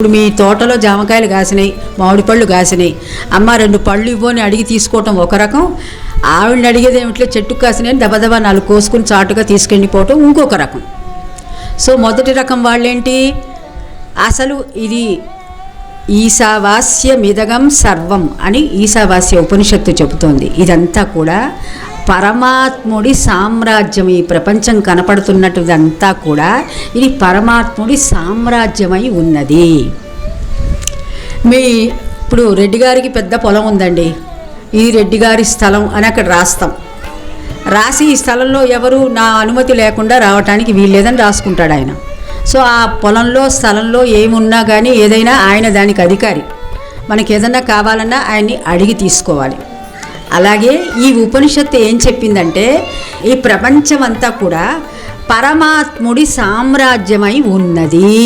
ఇప్పుడు మీ తోటలో జామకాయలు కాసినాయి, మామిడి పళ్ళు కాసినాయి, అమ్మ 2 పళ్ళు ఇవ్వని అడిగి తీసుకోవటం ఒక రకం. ఆవిడని అడిగేది ఏమిట్లో చెట్టుకు కాసినాయి అని దబదబా 4 కోసుకుని చాటుగా తీసుకెళ్ళిపోవటం ఇంకొక రకం. సో మొదటి రకం వాళ్ళేంటి, అసలు ఇది ఈశావాస్యమిదగం సర్వం అని ఈశావాస్య ఉపనిషత్తు చెబుతోంది. ఇదంతా కూడా పరమాత్ముడి సామ్రాజ్యం. ఈ ప్రపంచం కనపడుతున్నట్టుదంతా కూడా ఇది పరమాత్ముడి సామ్రాజ్యమై ఉన్నది. ఇప్పుడు రెడ్డి గారికి పెద్ద పొలం ఉందండి, ఇది రెడ్డి గారి స్థలం అని అక్కడ రాసి ఈ స్థలంలో ఎవరు నా అనుమతి లేకుండా రావటానికి వీల్లేదని రాసుకుంటాడు ఆయన. సో ఆ పొలంలో స్థలంలో ఏమున్నా కానీ ఏదైనా ఆయన దానికి అధికారి. మనకి ఏదన్నా కావాలన్నా ఆయన్ని అడిగి తీసుకోవాలి. అలాగే ఈ ఉపనిషత్తు ఏం చెప్పిందంటే ఈ ప్రపంచం అంతా కూడా పరమాత్ముడి సామ్రాజ్యమై ఉన్నది.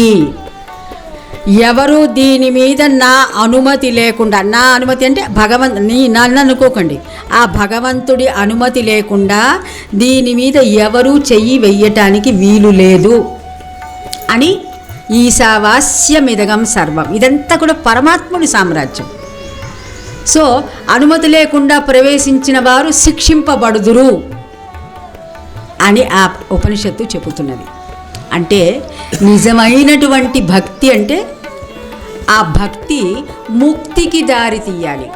ఎవరు దీని మీద నా అనుమతి లేకుండా, నా అనుమతి అంటే నన్ను అనుకోకండి, ఆ భగవంతుడి అనుమతి లేకుండా దీని మీద ఎవరూ చెయ్యి వెయ్యటానికి వీలు లేదు అని ఈశావాస్యమిదగం సర్వం. ఇదంతా కూడా పరమాత్ముడి సామ్రాజ్యం. సో అనుమతి లేకుండా ప్రవేశించిన వారు శిక్షింపబడుదురు అని ఆ ఉపనిషత్తు చెబుతున్నది. అంటే నిజమైనటువంటి భక్తి అంటే ఆ భక్తి ముక్తికి దారి తీయాలి.